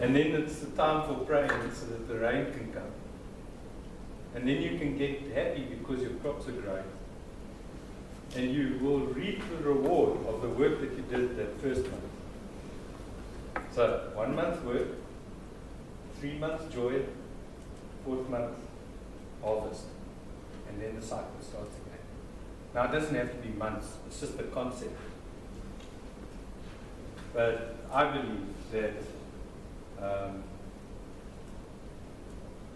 And then it's the time for praying so that the rain can come. And then you can get happy because your crops are growing. And you will reap the reward of the work that you did that first month. So 1 month work, 3 months joy, 4th month harvest. And then the cycle starts again. Now it doesn't have to be months, it's just the concept. But I believe that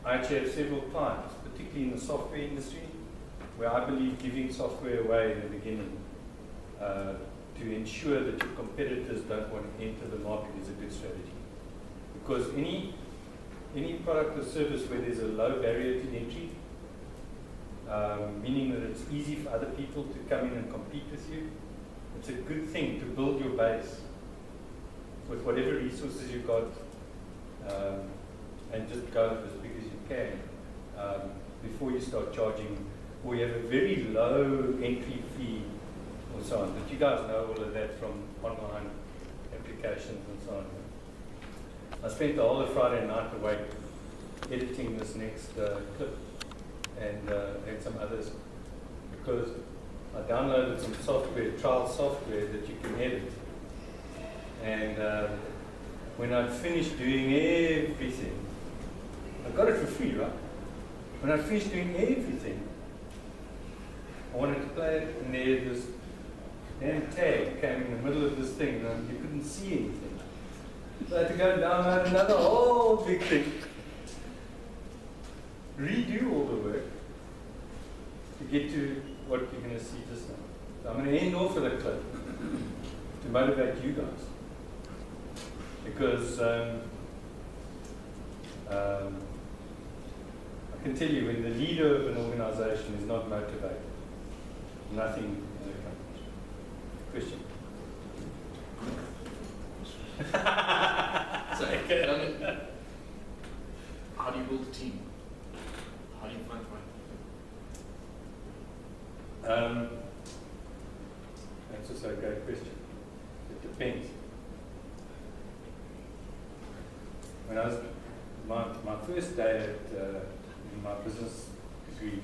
I actually have several clients, particularly in the software industry, where I believe giving software away in the beginning to ensure that your competitors don't want to enter the market is a good strategy. Because any product or service where there's a low barrier to entry, meaning that it's easy for other people to come in and compete with you, it's a good thing to build your base with whatever resources you've got, and just go as big as you can before you start charging, or you have a very low entry fee or so on. But you guys know all of that from online applications and so on. I spent the whole of Friday night awake editing this next clip and some others, because I downloaded some software, trial software that you can edit. And when I finished doing everything, I got it for free, right? When I finished doing everything, I wanted to play it, and there this damn tag came in the middle of this thing, and you couldn't see anything. So I had to go and download another whole big thing, redo all the work to get to what you're going to see just now. So I'm going to end off with a clip to motivate you guys. Because I can tell you, when the leader of an organization is not motivated, nothing is accomplished. Question? So, how do you build a team? How do you find right? That's also a great question. It depends. When I was my first day at in my business degree,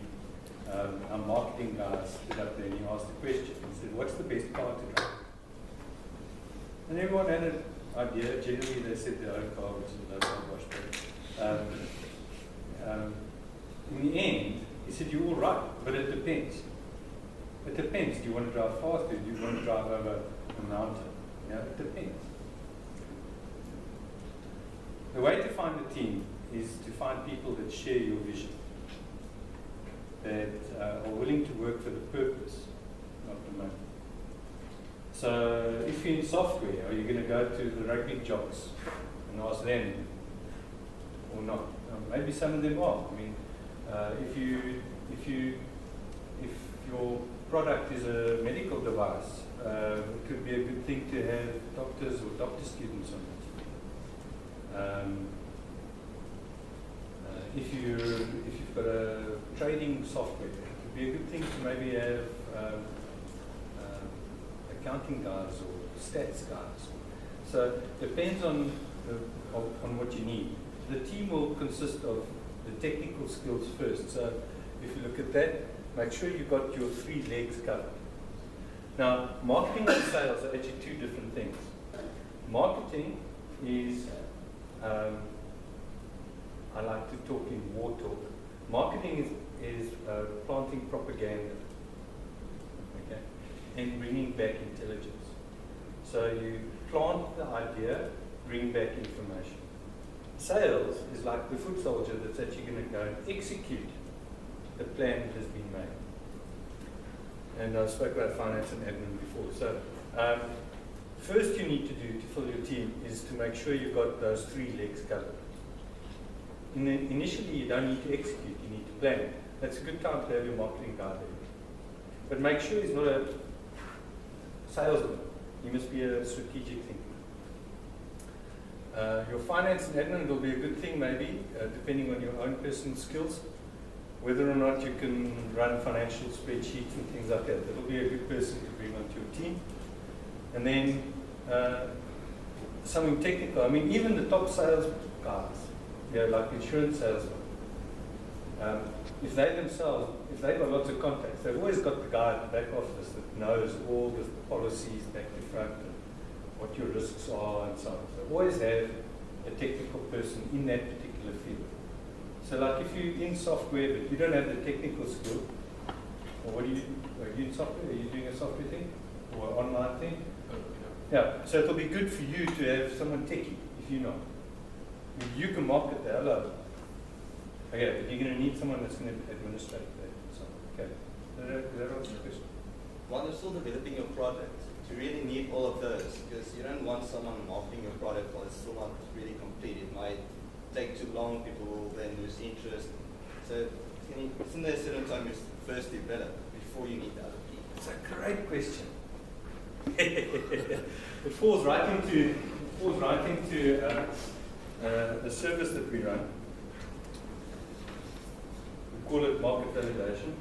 our marketing guy stood up there and he asked a question. He said, "What's the best car to drive?" And everyone had an idea. Generally, they said their own car, which is a low car wash. In the end, he said, "You're all right, but it depends. It depends. Do you want to drive fast, or do you want to drive over a mountain? You know, it depends." The way to find a team is to find people that share your vision, that are willing to work for the purpose, not the money. So if you're in software, are you going to go to the rugby jocks and ask them, or not? Maybe some of them are. I mean, if your product is a medical device, it could be a good thing to have doctors or doctor students on it. If you've got a trading software, it would be a good thing to maybe have accounting guys or stats guys. So it depends on what you need. The team will consist of the technical skills first. So if you look at that, make sure you've got your 3 legs covered. Now, marketing and sales are actually 2 different things. Marketing is I like to talk in war talk. Marketing is planting propaganda, okay, and bringing back intelligence. So you plant the idea, bring back information. Sales is like the foot soldier that's actually going to go and execute the plan that has been made. And I spoke about finance and admin before. So first you need to do to fill your team is to make sure you've got those 3 legs covered. Initially, you don't need to execute, you need to plan. That's a good time to have your marketing guy there. But make sure he's not a salesman. He must be a strategic thinker. Your finance and admin will be a good thing maybe, depending on your own personal skills. Whether or not you can run financial spreadsheets and things like that. That will be a good person to bring onto your team. And then something technical. I mean, even the top sales guys, like insurance salesmen, if they themselves, if they've got lots of contacts, they've always got the guy at the back office that knows all the policies back to front and what your risks are and so on. So always have a technical person in that particular field. So like if you're in software but you don't have the technical skill, or what do you do? Are you in software? Are you doing a software thing? Or an online thing? Yeah, so it'll be good for you to have someone techie if you're not. You can market the hell out of it. Okay, but you're going to need someone that's going to administrate that. So, okay. Is that answer your question? While you're still developing your product, you really need all of those because you don't want someone marketing your product while it's still not really complete. It might take too long, people will then lose interest. So isn't there a certain time you first develop before you need the other people? It's a great question. It falls right into the service that we run. We call it market validation.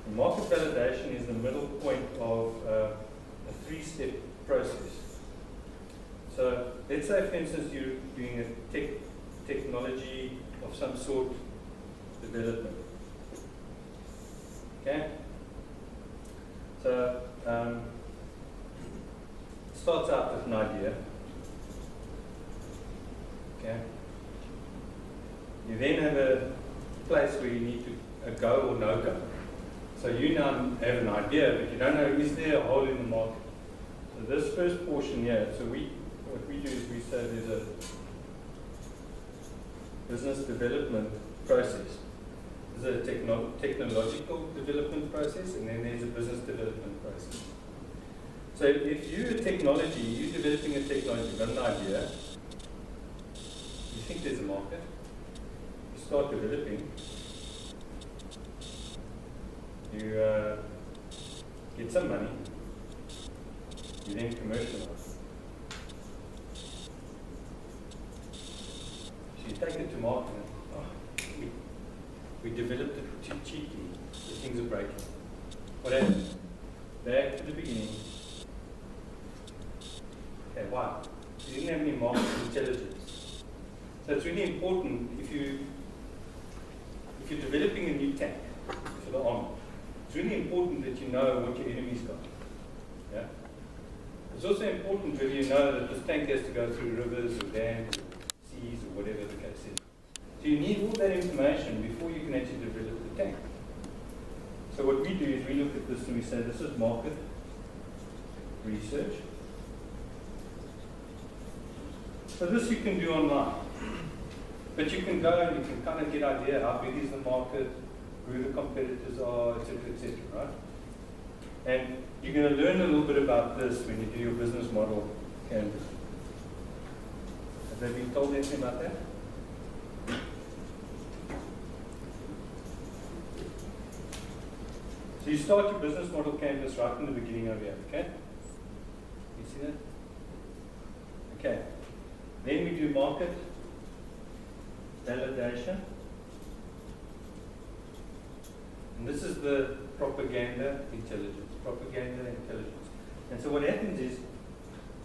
And market validation is the middle point of a three-step process. So let's say, for instance, you're doing a technology of some sort development. Okay? So it starts out with an idea. Okay? You then have a place where you need to go or no go. So you now have an idea, but you don't know, is there a hole in the market? So this first portion here, so what we do is we say there's a business development process. There's a technological development process, and then there's a business development process. So if you're developing a technology, you've got an idea, you think there's a market, you start developing, you get some money, you then commercialize. So you take it to market. We developed it too cheaply, the things are breaking. What happens? Back to the beginning. Okay, why? You didn't have any market intelligence. So it's really important if you're developing a new tank for the army, it's really important that you know what your enemy's got. Yeah? It's also important that you know that this tank has to go through rivers or dams or seas or whatever the case is. So you need all that information before you can actually develop the tank. So what we do is we look at this and we say, this is market research. So this you can do online. But you can go and you can kind of get an idea how big is the market, who the competitors are, etc., right? And you're going to learn a little bit about this when you do your business model canvas. Have they been told anything about that? So you start your business model canvas right in the beginning over here, okay? You see that? Okay. Then we do market validation. And this is the propaganda intelligence. And so what happens is,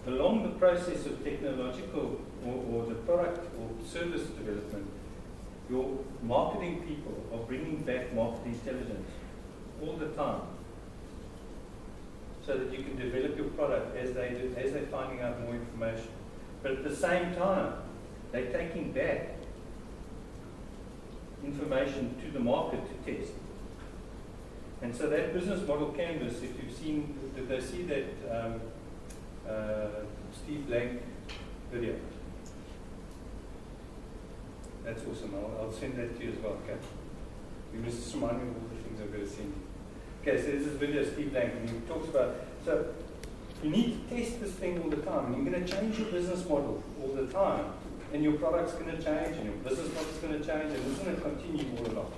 along the process of technological or the product or service development, your marketing people are bringing back market intelligence all the time, so that you can develop your product as they're finding out more information. But at the same time, they're taking back information to the market to test. And so that business model canvas, if you've seen, did they see that Steve Blank video? That's awesome. I'll send that to you as well, okay? You must remind me of all the things I'm going to send you. Okay, so this is video of Steve Blank, and he talks about, so you need to test this thing all the time, and you're going to change your business model all the time, and your product's going to change, and your business model's going to change, and it's going to continue all along.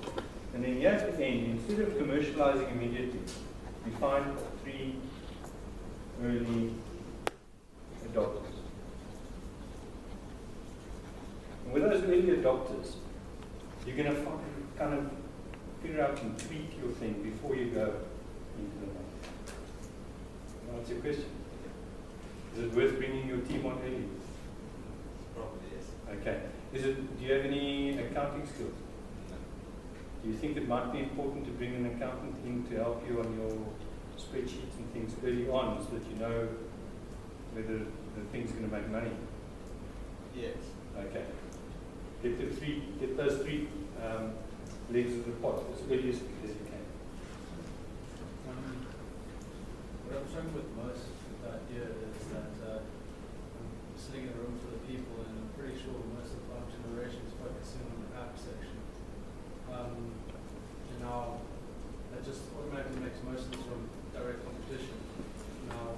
And then here at the end, instead of commercializing immediately, you find 3 early adopters. And with those early adopters, you're going to kind of figure out and tweak your thing before you go into the market. What's your question? Is it worth bringing your team on early? Probably yes. Okay. Do you have any accounting skills? No. Do you think it might be important to bring an accountant in to help you on your spreadsheets and things early on so that you know whether the thing's going to make money? Yes. Okay. Get those three legs of the pot as early as you can. What I'm struggling with most with the idea is that I'm sitting in a room full of people, and I'm pretty sure most of the farm generation is focusing on the app section. And now that just automatically makes most of this room direct competition. Now,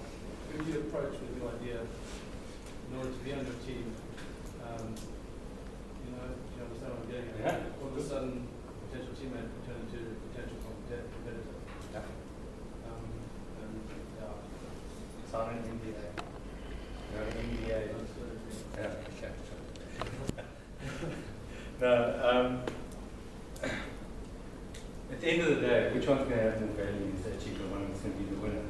who do you approach with your idea in order to be on your team? Do you understand what I'm getting at? Yeah. All of a sudden, potential teammate can turn into a potential competitor. Yeah. And yeah. Sign an NDA. NDA. Yeah, okay. No, at the end of the day, which one's going to have more value is actually the one that's going to be the winner.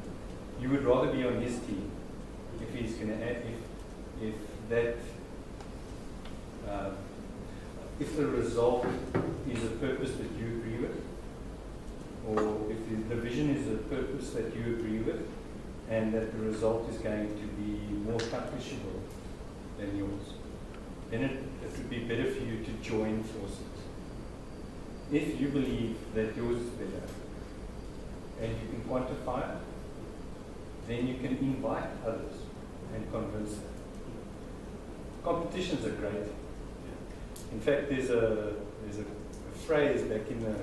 You would rather be on his team if he's going to add, if that, if the result is a purpose that you agree with, or if the vision is a purpose that you agree with, and that the result is going to be more accomplishable than yours, then it would be better for you to join forces. If you believe that yours is better, and you can quantify it, then you can invite others and convince them. Competitions are great. In fact, there's a phrase back in the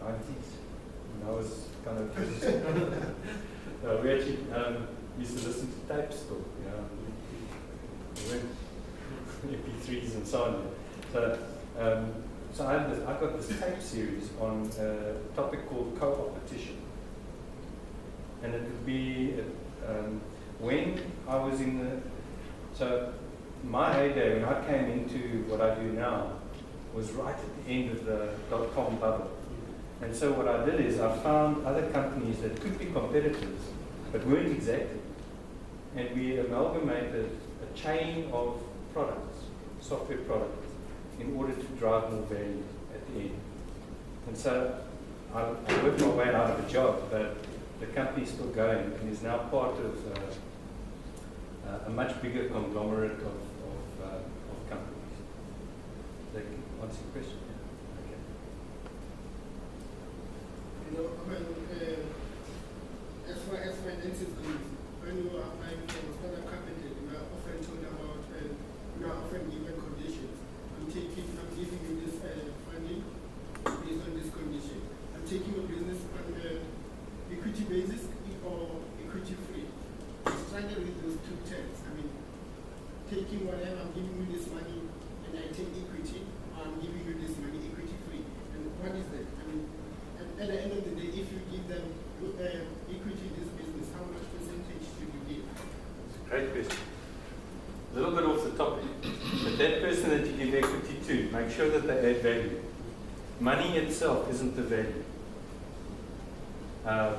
90s when I was kind of we actually used to listen to tapes still, we weren't MP3s and so on. So I got this tape series on a topic called co-opetition. And it would be when I was in the, so my heyday, when I came into what I do now, was right at the end of the .com bubble. And so what I did is I found other companies that could be competitors, but weren't exactly. And we amalgamated a chain of products, software products, in order to drive more value at the end. And so I worked my way out of a job, but the company's still going and is now part of a much bigger conglomerate of companies. Does that answer your question? Okay. As far as finances goes, when you are applying for another capital, you are often told about, you are often given conditions. I'm giving you this funding based on this condition. I'm taking your business on equity basis or equity free. I struggle with those two terms. I mean, taking whatever, I'm giving you this money and I take equity, or I'm giving you this money equity free. And what is that? I mean, at the end of the day, if you give them equity in this business, how much percentage should you give? Great question. A little bit off the topic, but that person that you give equity to, make sure that they add value. Money itself isn't the value.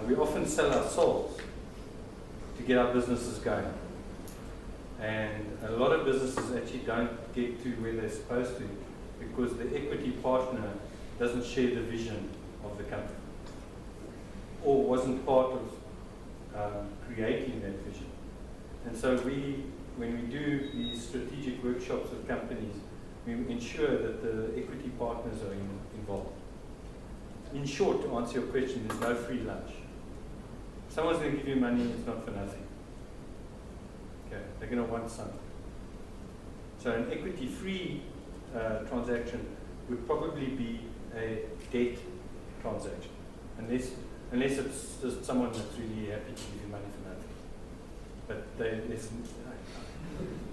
We often sell our souls to get our businesses going. And a lot of businesses actually don't get to where they're supposed to because the equity partner doesn't share the vision of the company or wasn't part of creating that vision. And so when we do these strategic workshops with companies, we ensure that the equity partners are involved. In short, to answer your question, there's no free lunch. If someone's going to give you money, it's not for nothing. Okay, they're going to want something. So an equity-free transaction would probably be a debt transaction, unless it's just someone that's really happy to give you money for nothing. But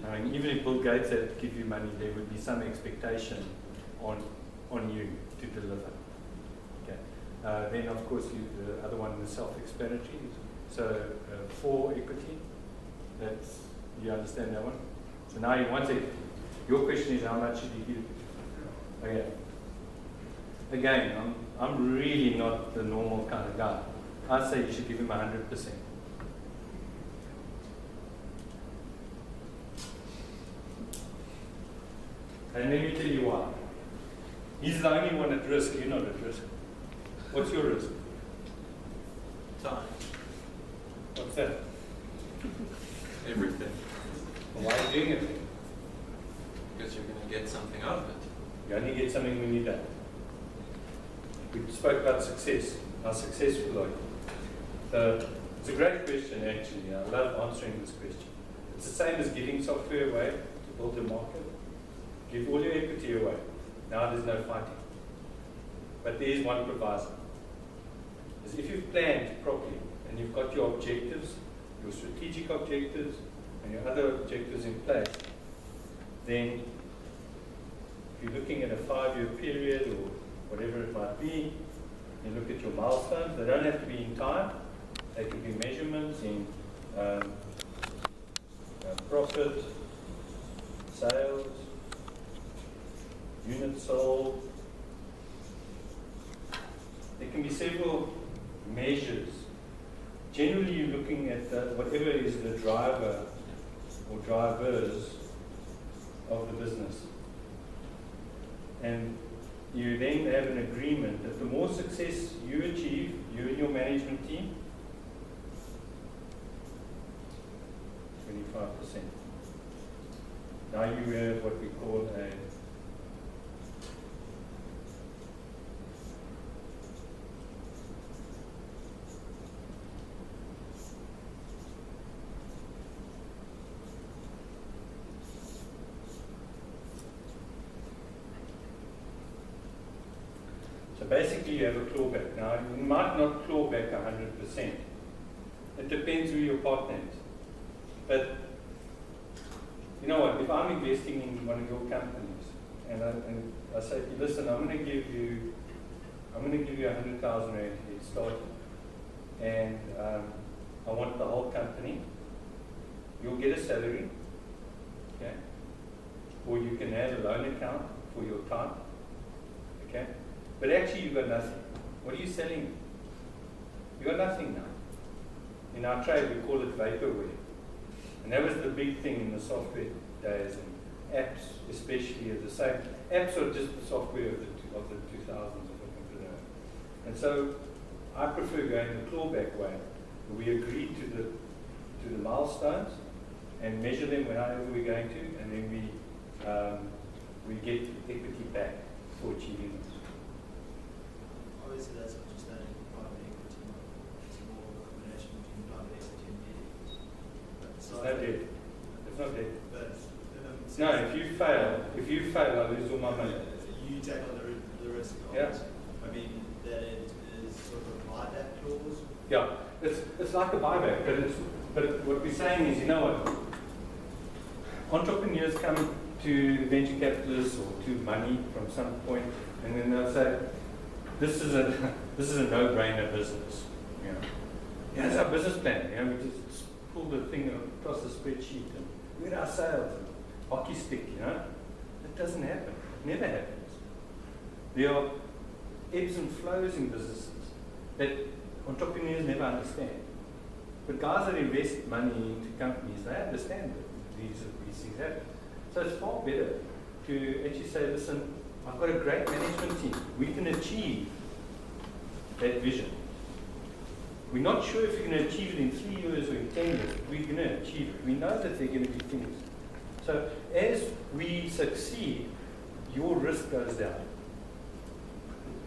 I mean, even if Bill Gates had to give you money, there would be some expectation on you to deliver. Okay. Then, of course, the other one is self-explanatory. So for equity, that's, you understand that one? So now you want it. Your question is how much should you give? Okay. again, I'm really not the normal kind of guy. I say you should give him 100%. And let me tell you why. He's the only one at risk. You're not at risk. What's your risk? Time. What's that? Everything. Why are you doing it? Because you're going to get something out of it. You only get something when you're done. We spoke about success. How successful are you? So it's a great question, actually. I love answering this question. It's the same as giving software away to build a market. Give all your equity away. Now there's no fighting. But there is one proviso. Is if you've planned properly and you've got your objectives, your strategic objectives, and your other objectives in place, then if you're looking at a 5-year period or whatever it might be, you look at your milestones. They don't have to be in time. They could be measurements in profit, sales, units sold. There can be several measures. Generally, you're looking at whatever is the driver or drivers of the business. And you then have an agreement that the more success you achieve, you and your management team, 25%. Now you have what we call a basically you have a clawback. Now, you might not claw back 100%. It depends who your partner is. But, you know what, if I'm investing in one of your companies, and I say, listen, I'm going to give you 100,000 rand to get started, and I want the whole company, you'll get a salary, okay? Or you can have a loan account for your time, okay? But actually, you've got nothing. What are you selling? You've got nothing now. In our trade, we call it vaporware. And that was the big thing in the software days, and apps especially are the same. Apps are just the software of the 2000s, and so I prefer going the clawback way. We agree to the milestones and measure them whenever we're going to, and then we get equity back for achieving them. Obviously, that's not just that private equity, it's more of a combination between private equity and debt. It's not debt. It's not debt. But, no, if you fail, I lose all my money. You take on the risk of yeah. I mean, that it is sort of a buyback clause. Yeah, it's like a buyback, but what we're saying is, you know what? Entrepreneurs come to venture capitalists or to money from some point, and then they'll say, this is a no-brainer business. You know, here's our business plan. You know, we just pull the thing across the spreadsheet and look at our sales, and hockey stick. You know, it doesn't happen. It never happens. There are ebbs and flows in businesses that entrepreneurs never understand. But guys that invest money into companies, they understand that these things happen. So it's far better to actually say, listen, I've got a great management team. We can achieve that vision. We're not sure if we're going to achieve it in 3 years or in 10 years, but we're going to achieve it. We know that there are going to be things. So as we succeed, your risk goes down.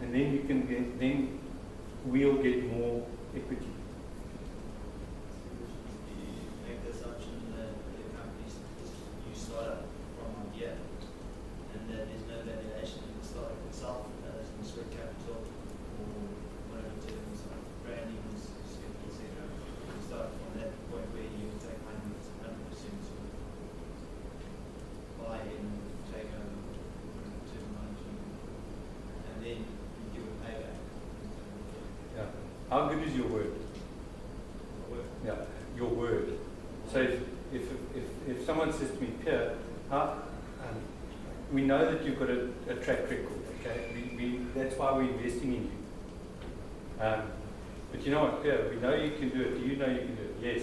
And then you can get, then we'll get more equity. You make the assumption that the companies you start up from idea, and that there's no valuation in the startup itself, as in script capital or whatever terms like branding, etc. You start from that point where you take 100% buy in, take over, turn management, and then you give a payback. Yeah. How good is your word? Yeah, your word. So if someone says to me, Pierre, we know that you've got a track record, okay? that's why we're investing in you. But you know what, Pierre, we know you can do it. Do you know you can do it? Yes.